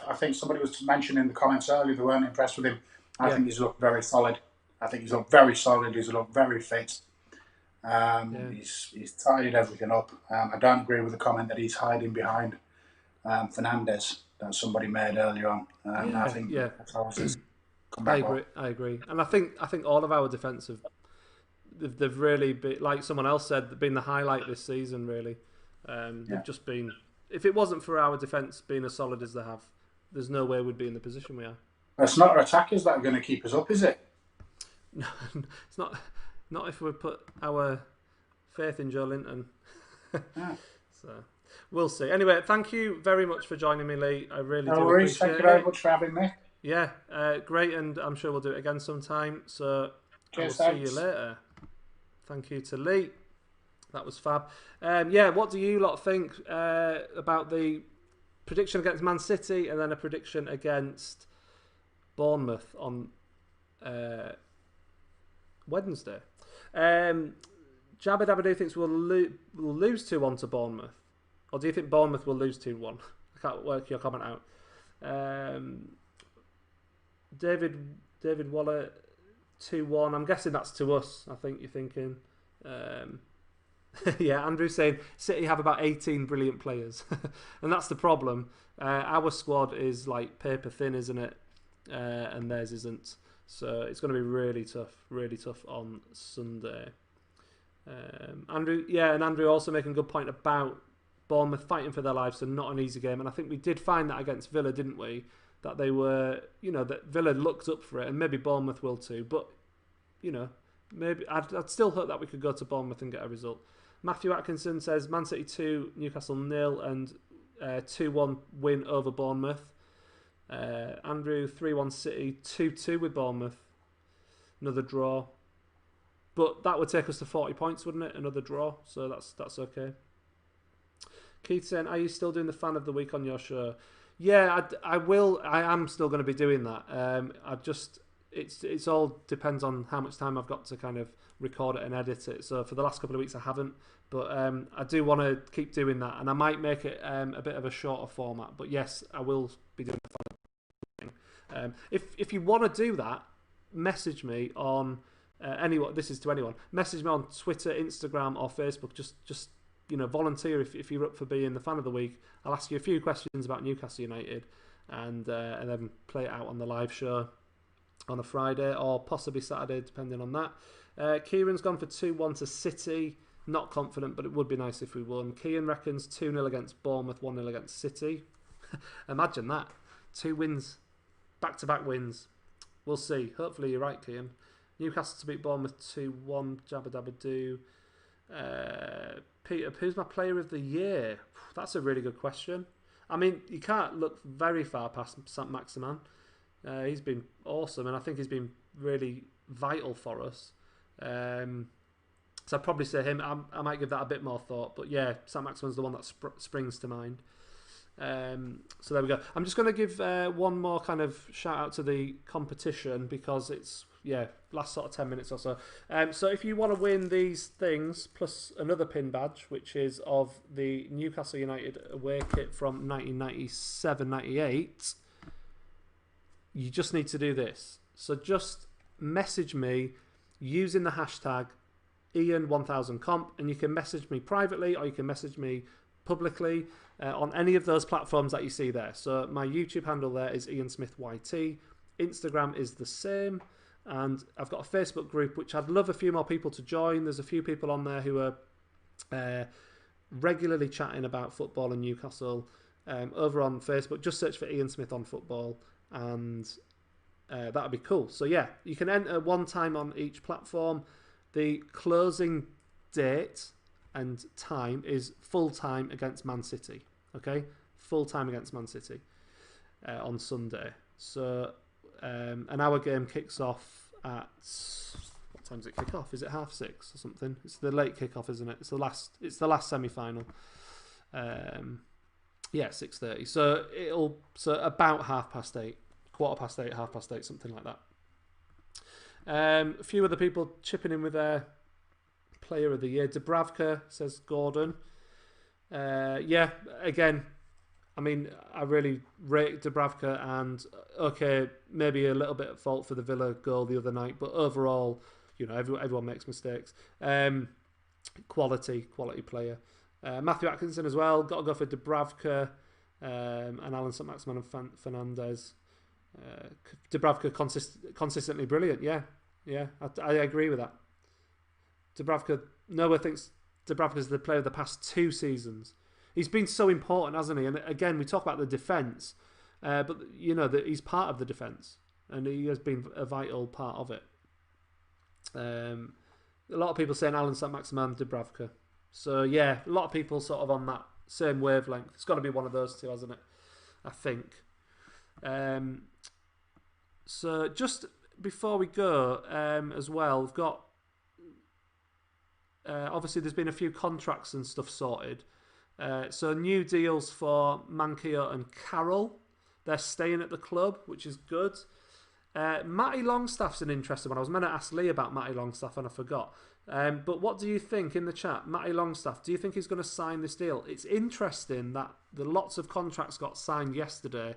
I think somebody was mentioning in the comments earlier they weren't impressed with him. I think he's looked very solid. He's looked very fit. He's tidied everything up. I don't agree with the comment that he's hiding behind Fernandes that somebody made earlier on. I think that's I agree. And I think all of our defence they've really been, like someone else said, been the highlight this season. Really, they've just been. If it wasn't for our defence being as solid as they have, there's no way we'd be in the position we are. It's not our attackers that are going to keep us up, is it? No, it's not. Not if we put our faith in Joe Linton. So we'll see. Anyway, thank you very much for joining me, Lee. I really do appreciate it. Thank you very much for having me. Yeah, great, and I'm sure we'll do it again sometime. So I'll see you later. Thank you to Lee. That was fab. What do you lot think about the prediction against Man City and then a prediction against Bournemouth on Wednesday? Jabba Dabba thinks we'll lose 2-1 to Bournemouth. Or do you think Bournemouth will lose 2-1? I can't work your comment out. David Waller 2-1. I'm guessing that's to us, I think you're thinking. Yeah, Andrew's saying City have about 18 brilliant players. And that's the problem. Our squad is like paper thin, isn't it? And theirs isn't. So it's going to be really tough on Sunday. Andrew also making a good point about Bournemouth fighting for their lives, so not an easy game. And I think we did find that against Villa, didn't we? That they were, that Villa looked up for it, and maybe Bournemouth will too. But, maybe I'd still hope that we could go to Bournemouth and get a result. Matthew Atkinson says Man City 2, Newcastle 0, and 2-1 win over Bournemouth. Andrew 3-1 City, 2-2 with Bournemouth. Another draw. But that would take us to 40 points, wouldn't it? Another draw. So that's okay. Keith saying, are you still doing the fan of the week on your show? Yeah, I will. I am still going to be doing that. It's all depends on how much time I've got to kind of record it and edit it. So for the last couple of weeks I haven't, but I do want to keep doing that, and I might make it a bit of a shorter format. But yes, I will be doing the thing. If you want to do that, message me on anyone. This is to anyone. Message me on Twitter, Instagram, or Facebook. Just volunteer if you're up for being the fan of the week. I'll ask you a few questions about Newcastle United, and then play it out on the live show on a Friday or possibly Saturday, depending on that. Kieran's gone for 2-1 to City. Not confident, but it would be nice if we won. Kian reckons 2-0 against Bournemouth, 1-0 against City. Imagine that. 2 wins. Back-to-back wins. We'll see. Hopefully you're right, Kian. Newcastle to beat Bournemouth 2-1. Jabba Dabba Doo. Peter, who's my player of the year? That's a really good question. I mean, you can't look very far past St. Maximin. He's been awesome, and I think he's been really vital for us. So I'd probably say him. I might give that a bit more thought, but yeah, St. Maximin's the one that springs to mind. So there we go. I'm just going to give one more kind of shout out to the competition because it's last sort of 10 minutes or so. So if you want to win these things plus another pin badge, which is of the Newcastle United away kit from 1997-98, you just need to do this. So just message me using the hashtag Ian1000comp, and you can message me privately or you can message me publicly on any of those platforms that you see there. So my YouTube handle there is Ian Smith YT. Instagram is the same. and I've got a Facebook group which I'd love a few more people to join. There's a few people on there who are regularly chatting about football and Newcastle over on Facebook. Just search for Ian Smith on football, and that would be cool. So yeah, you can enter one time on each platform. The closing date and time is full time against Man City. Okay, full time against Man City on Sunday. So an hour game kicks off at, what time does it kick off? Is it 6:30 or something? It's the late kickoff, isn't it? It's the last semi-final. Yeah, 6:30. So about 8:30, 8:15, 8:30, something like that. A few other people chipping in with their player of the year. Dubravka, says Gordon. Yeah, again, I mean, I really rate Dubravka, and okay, maybe a little bit at fault for the Villa goal the other night, but overall, you know, everyone makes mistakes. Quality player. Matthew Atkinson as well. Got to go for Dubravka and Alan St. Maximin and Fernandez. Dubravka consistently brilliant. Yeah, I agree with that. Dubravka, Noah thinks Dubravka's the player of the past 2 seasons. He's been so important, hasn't he? And again, we talk about the defence, but you know that he's part of the defence, and he has been a vital part of it. A lot of people saying Alan St. Maximin, Dubravka. So yeah, a lot of people sort of on that same wavelength. It's got to be one of those two, hasn't it? I think. So just before we go, as well, we've got obviously there's been a few contracts and stuff sorted. So new deals for Manquillo and Carroll. They're staying at the club, which is good. Matty Longstaff's an interesting one. I was meant to ask Lee about Matty Longstaff and I forgot. But what do you think in the chat? Matty Longstaff, do you think he's going to sign this deal? It's interesting that lots of contracts got signed yesterday,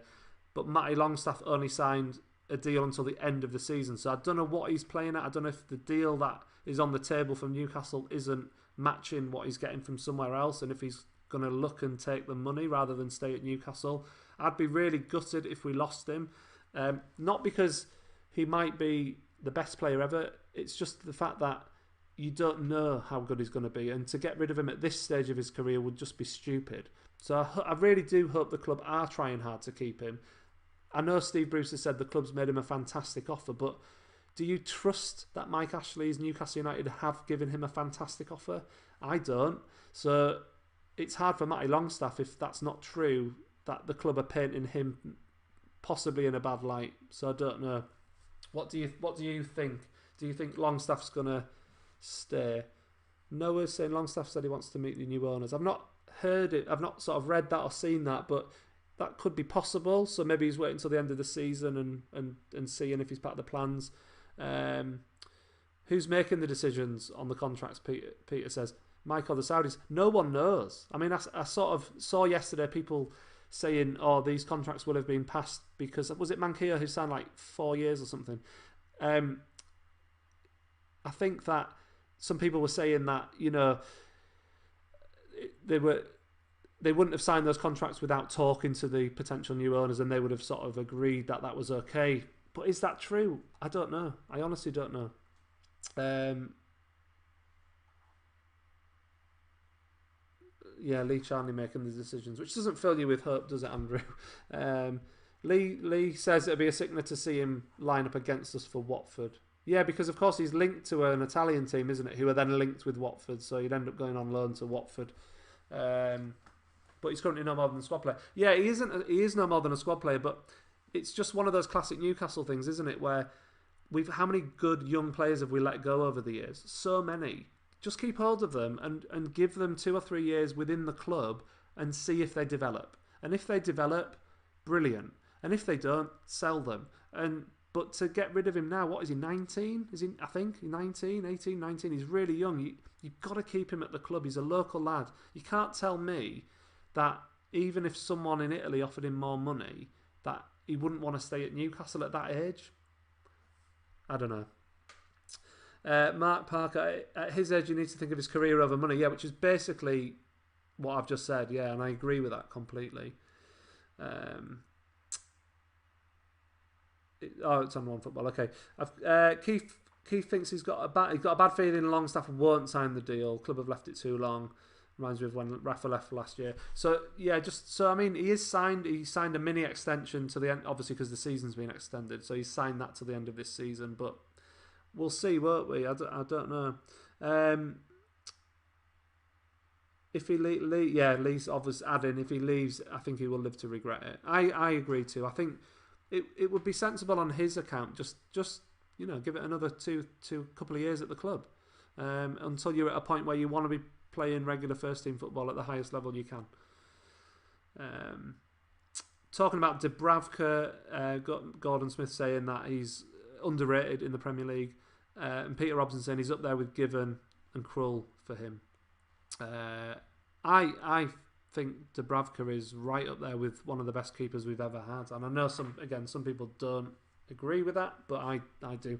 but Matty Longstaff only signed a deal until the end of the season. So I don't know what he's playing at. I don't know if the deal that is on the table from Newcastle isn't matching what he's getting from somewhere else, and if he's going to look and take the money rather than stay at Newcastle. I'd be really gutted if we lost him. Not because he might be the best player ever. It's just the fact that you don't know how good he's going to be, and to get rid of him at this stage of his career would just be stupid. So I really do hope the club are trying hard to keep him. I know Steve Bruce has said the club's made him a fantastic offer, but do you trust that Mike Ashley's Newcastle United have given him a fantastic offer? I don't. So it's hard for Matty Longstaff, if that's not true, that the club are painting him possibly in a bad light. So I don't know. What do you think? Do you think Longstaff's gonna stay? Noah's saying Longstaff said he wants to meet the new owners. I've not heard it. I've not sort of read that or seen that, but that could be possible. So maybe he's waiting until the end of the season and seeing if he's part of the plans. Who's making the decisions on the contracts? Peter says Mike or the Saudis. No one knows. I mean, I sort of saw yesterday people saying, "Oh, these contracts will have been passed because was it Manquillo who signed like 4 years or something?" I think that some people were saying that, you know, they wouldn't have signed those contracts without talking to the potential new owners, and they would have sort of agreed that was okay. But is that true? I don't know. I honestly don't know. Yeah, Lee Charnley making the decisions, which doesn't fill you with hope, does it, Andrew? Lee says it'd be a sickener to see him line up against us for Watford. Yeah, because of course he's linked to an Italian team, isn't it? Who are then linked with Watford, so he'd end up going on loan to Watford. But he's currently no more than a squad player. Yeah, he is no more than a squad player, but it's just one of those classic Newcastle things, isn't it? Where how many good young players have we let go over the years? So many. Just keep hold of them and give them 2 or 3 years within the club and see if they develop. And if they develop, brilliant. And if they don't, sell them. But to get rid of him now, what is he, 19? Is he? I think 19, 18, 19. He's really young. You've got to keep him at the club. He's a local lad. You can't tell me that even if someone in Italy offered him more money, that he wouldn't want to stay at Newcastle at that age. I don't know. Mark Parker, at his age, you need to think of his career over money. Yeah, which is basically what I've just said. Yeah, and I agree with that completely. Oh, it's on One Football. Okay. Keith thinks he's got a bad feeling Longstaff won't sign the deal. Club have left it too long. Reminds me of when Rafa left last year. So yeah, I mean, he signed a mini extension to the end, obviously because the season's been extended. So he's signed that to the end of this season. But we'll see, won't we? I don't know. If he Lee's obviously adding. If he leaves, I think he will live to regret it. I agree too. I think it would be sensible on his account. Just give it another two couple of years at the club until you're at a point where you want to be playing regular first team football at the highest level you can. Talking about Dubravka, Gordon Smith saying that he's underrated in the Premier League, and Peter Robson saying he's up there with Given and Krull for him. I think Dubravka is right up there with one of the best keepers we've ever had, and I know some people don't agree with that, but I do.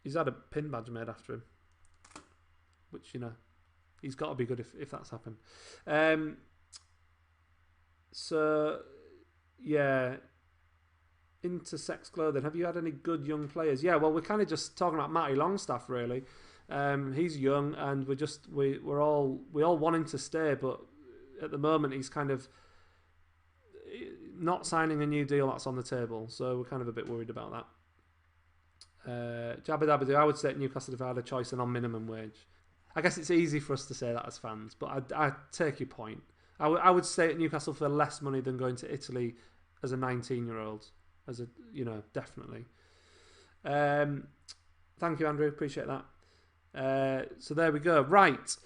He's had a pin badge made after him, which he's got to be good if that's happened. So yeah, intersex clothing. Have you had any good young players? Yeah, well, we're kind of just talking about Matty Longstaff really. He's young, and we all want him to stay, but at the moment he's kind of not signing a new deal that's on the table, so we're kind of a bit worried about that. Jabba Dabba Doo, I would say at Newcastle if I had a choice and on minimum wage. I guess it's easy for us to say that as fans, but I take your point. I would stay at Newcastle for less money than going to Italy as a 19-year-old. Definitely. Thank you, Andrew. Appreciate that. So there we go. Right.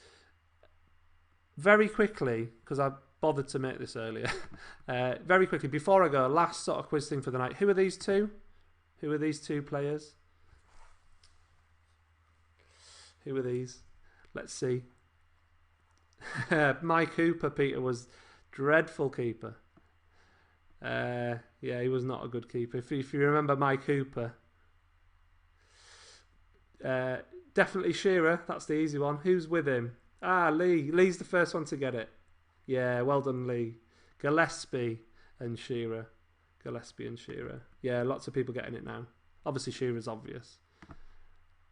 Very quickly, because I bothered to make this earlier. Very quickly, before I go, last sort of quiz thing for the night. Who are these two? Who are these two players? Who are these? Let's see. Mike Hooper, Peter, was dreadful keeper. Yeah, he was not a good keeper. If you remember Mike Hooper. Definitely Shearer. That's the easy one. Who's with him? Lee. Lee's the first one to get it. Yeah, well done, Lee. Gillespie and Shearer. Yeah, lots of people getting it now. Obviously, Shearer's obvious.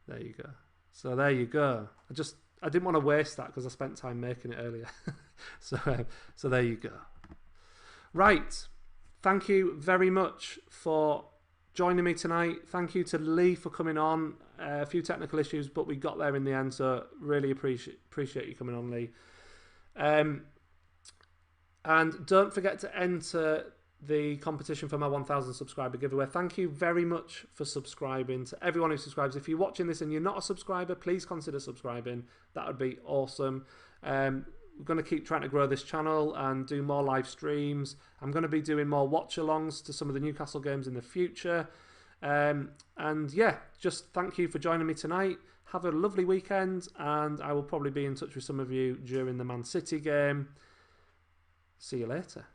There you go. So there you go. I didn't want to waste that because I spent time making it earlier. So there you go. Right. Thank you very much for joining me tonight. Thank you to Lee for coming on. A few technical issues, but we got there in the end, so really appreciate you coming on, Lee. And don't forget to enter the competition for my 1,000 subscriber giveaway. Thank you very much for subscribing. To everyone who subscribes, if you're watching this and you're not a subscriber, please consider subscribing. That would be awesome. We're going to keep trying to grow this channel and do more live streams. I'm going to be doing more watch-alongs to some of the Newcastle games in the future. And yeah, just thank you for joining me tonight. Have a lovely weekend, and I will probably be in touch with some of you during the Man City game. See you later.